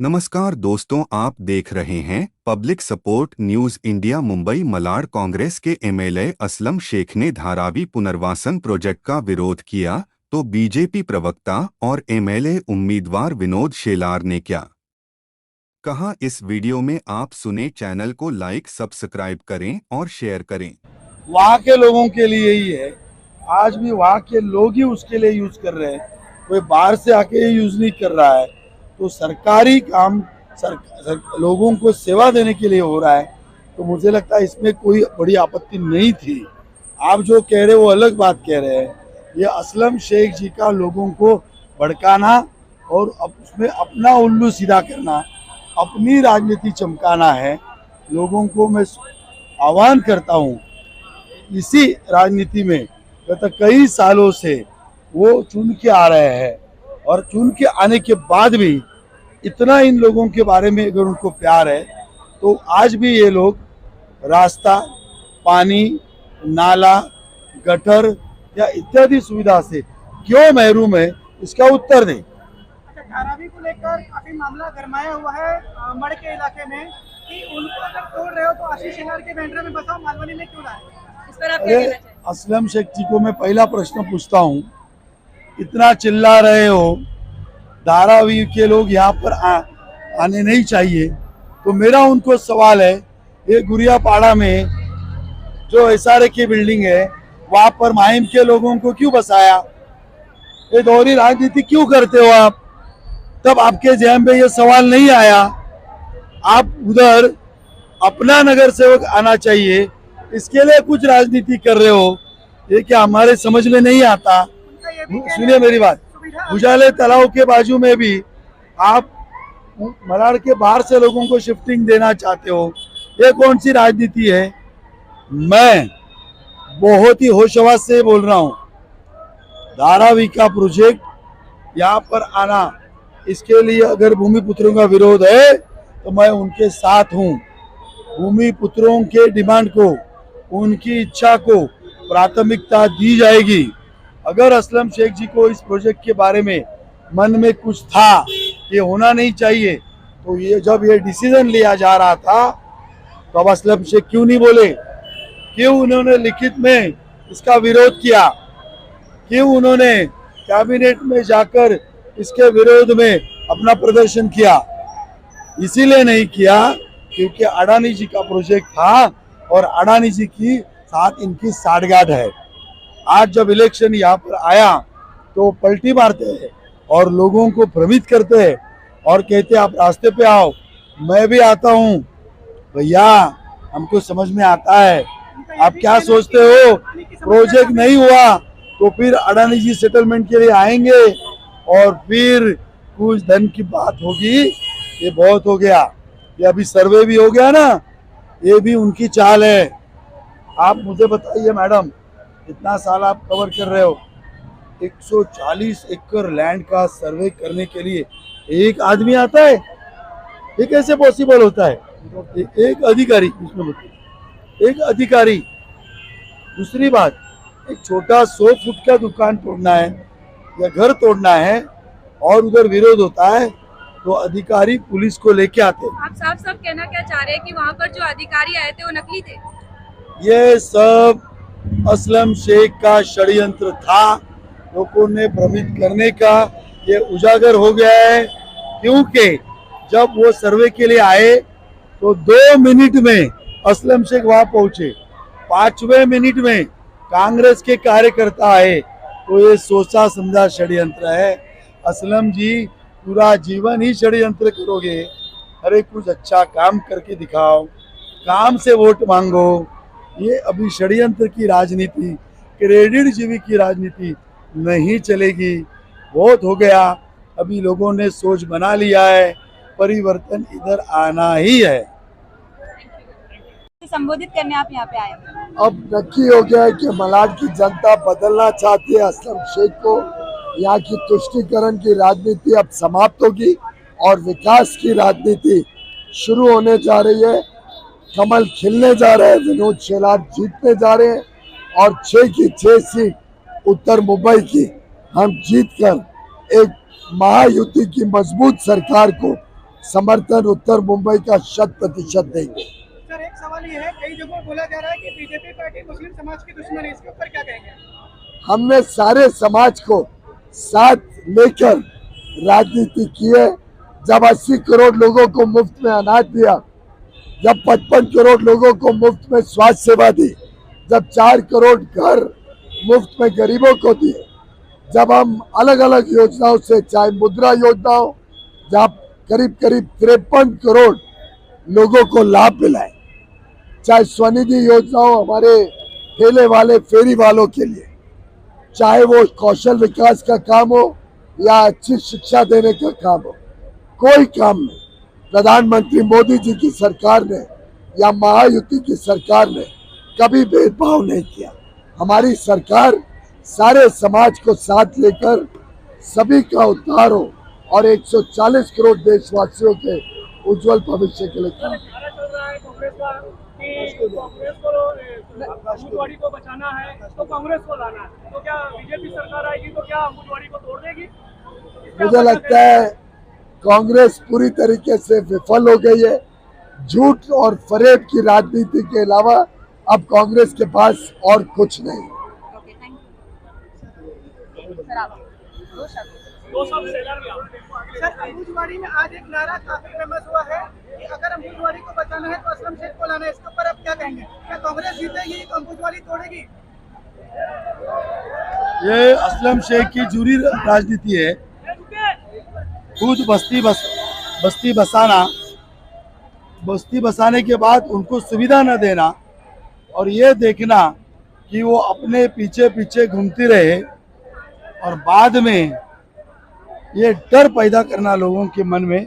नमस्कार दोस्तों, आप देख रहे हैं public support news India. Mumbai Malad Congress के एमएलए असलम शेख ने धारावी पुनर्वासन प्रोजेक्ट का विरोध किया, तो बीजेपी प्रवक्ता और एमएलए उम्मीदवार विनोद शेलार ने क्या कहा, इस वीडियो में आप सुने। चैनल को लाइक सब्सक्राइब करें और शेयर करें। वहाँ के लोगों के लिए ही है। आज भी वहाँ के लोग ही उसके लिए यूज कर रहे हैं, कोई बाहर से आके यूज नहीं कर रहा है। तो सरकारी काम लोगों को सेवा देने के लिए हो रहा है, तो मुझे लगता है इसमें कोई बड़ी आपत्ति नहीं थी। आप जो कह रहे हो वो अलग बात कह रहे हैं। ये असलम शेख जी का लोगों को भड़काना और उसमें अपना उल्लू सीधा करना, अपनी राजनीति चमकाना है। लोगों को मैं आह्वान करता हूँ, इसी राजनीति में गत कई सालों से वो चुन के आ रहे हैं, और चुन के आने के बाद भी इतना इन लोगों के बारे में अगर उनको प्यार है तो आज भी ये लोग रास्ता, पानी, नाला, गटर या इत्यादि सुविधा से क्यों महरूम है, इसका उत्तर दें। अच्छा, धारावी को लेकर काफी मामला गरमाया हुआ है मड़ के इलाके में कि उनको अगर तोड़ रहे हो तो आशीष शेलार के बैंड्रा में बसाओ, मालवनी में क्यों लाए? इस पर आप क्या कहना चाहिए? असलम शेख जी को मैं पहला प्रश्न पूछता हूँ, इतना चिल्ला रहे हो, धारावी के लोग यहाँ पर आने नहीं चाहिए, तो मेरा उनको सवाल है, ये गुरियापाड़ा में जो एसआरए की बिल्डिंग है वहाँ पर माहिम के लोगों को क्यों बसाया? ये दोहरी राजनीति क्यों करते हो आप? तब आपके जहन में ये सवाल नहीं आया? आप उधर अपना नगर सेवक आना चाहिए, इसके लिए कुछ राजनीति कर रहे हो, ये क्या हमारे समझ में नहीं आता? सुनिए मेरी बात, उजाले तालाब के बाजू में भी आप मलाड के बाहर से लोगों को शिफ्टिंग देना चाहते हो, ये कौन सी राजनीति है? मैं बहुत ही होशहवास से बोल रहा हूँ, धारावी का प्रोजेक्ट यहाँ पर आना, इसके लिए अगर भूमिपुत्रों का विरोध है तो मैं उनके साथ हूँ। भूमिपुत्रों के डिमांड को, उनकी इच्छा को प्राथमिकता दी जाएगी। अगर असलम शेख जी को इस प्रोजेक्ट के बारे में मन में कुछ था, ये होना नहीं चाहिए, तो ये जब ये डिसीजन लिया जा रहा था तो अब असलम शेख क्यों नहीं बोले? क्यों उन्होंने लिखित में इसका विरोध किया? क्यों उन्होंने कैबिनेट में जाकर इसके विरोध में अपना प्रदर्शन किया? इसीलिए नहीं किया क्योंकि अडानी जी का प्रोजेक्ट था और अडानी जी की साथ इनकी साठगांठ है। आज जब इलेक्शन यहाँ पर आया तो पलटी मारते हैं और लोगों को भ्रमित करते हैं और कहते हैं आप रास्ते पे आओ, मैं भी आता हूँ। भैया, हमको समझ में आता है आप क्या सोचते हो। प्रोजेक्ट नहीं हुआ तो फिर अडानी जी सेटलमेंट के लिए आएंगे और फिर कुछ धन की बात होगी। ये बहुत हो गया, ये अभी सर्वे भी हो गया ना, ये भी उनकी चाल है। आप मुझे बताइए मैडम, इतना साल आप कवर कर रहे हो, 140 एकड़ लैंड का सर्वे करने के लिए एक आदमी आता है? ये कैसे पॉसिबल होता है? एक अधिकारी, एक अधिकारी। दूसरी बात, एक छोटा 100 फुट का दुकान तोड़ना है या घर तोड़ना है और उधर विरोध होता है तो अधिकारी पुलिस को लेके आते हैं। आप साफ साफ कहना क्या चाह रहे हैं कि वहाँ पर जो अधिकारी आए थे वो नकली थे? ये सब असलम शेख का षड्यंत्र था, लोगों ने भ्रमित करने का। ये उजागर हो गया है क्योंकि जब वो सर्वे के लिए आए तो 2 मिनट में असलम शेख वहां पहुंचे, 5वें मिनट में कांग्रेस के कार्यकर्ता आए। तो ये सोचा समझा षड्यंत्र है। असलम जी, पूरा जीवन ही षड्यंत्र करोगे? अरे कुछ अच्छा काम करके दिखाओ, काम से वोट मांगो। ये अभी षड्यंत्र की राजनीति, क्रेडिट जीवी की राजनीति नहीं चलेगी। बहुत हो गया, अभी लोगों ने सोच बना लिया है, परिवर्तन इधर आना ही है। संबोधित करने आप यहाँ पे आए? अब नक्की हो गया है कि मलाड की जनता बदलना चाहती है असलम शेख को। यहाँ की तुष्टीकरण की राजनीति अब समाप्त होगी और विकास की राजनीति शुरू होने जा रही है। कमल खिलने जा रहे हैं, विनोद शेलार जीतने जा रहे हैं और 6 की 6 सीट उत्तर मुंबई की हम जीतकर एक महायुति की मजबूत सरकार को समर्थन उत्तर मुंबई का 100% देंगे। सर एक सवाल ये है, कई जगह बोला जा रहा है कि बीजेपी पार्टी मुस्लिम समाज की दुश्मन है, इसके ऊपर क्या कहेंगे? हमने सारे समाज को साथ लेकर राजनीति की है। जब 80 करोड़ लोगों को मुफ्त में अनाज दिया, जब 55 करोड़ लोगों को मुफ्त में स्वास्थ्य सेवा दी, जब 4 करोड़ घर मुफ्त में गरीबों को दिए, जब हम अलग अलग योजनाओं से, चाहे मुद्रा योजना हो, जहाँ करीब करीब 53 करोड़ लोगों को लाभ मिलाए, चाहे स्वनिधि योजना हो हमारे ठेले वाले फेरी वालों के लिए, चाहे वो कौशल विकास का काम हो या अच्छी शिक्षा देने का काम हो, कोई काम में प्रधानमंत्री मोदी जी की सरकार ने या महायुति की सरकार ने कभी भेदभाव नहीं किया। हमारी सरकार सारे समाज को साथ लेकर सभी का उद्धार हो और 140 करोड़ देशवासियों के उज्जवल भविष्य के लिए काम। कांग्रेस को अम्बुजवाड़ी को बचाना है तो कांग्रेस को लाना है, तो क्या बीजेपी सरकार आएगी तो क्या अम्बुजवाड़ी को तोड़ देगी? मुझे लगता है कांग्रेस पूरी तरीके से विफल हो गई है। झूठ और फरेब की राजनीति के अलावा अब कांग्रेस के पास और कुछ नहीं। Okay, thank you sir. आप दो शब्द सर, अम्बुजवाड़ी में आज एक नारा काफी फेमस हुआ है कि अगर अम्बुजवाड़ी को बचाना है तो असलम शेख को लाना है, इसके ऊपर आप क्या कहेंगे? क्या कांग्रेस जीतेगी तो अम्बुजवाड़ी तोड़ेगी? ये असलम शेख की जुरी राजनीति है। खुद बस्ती बसाने के बाद उनको सुविधा न देना और ये देखना कि वो अपने पीछे पीछे घूमती रहे और बाद में ये डर पैदा करना लोगों के मन में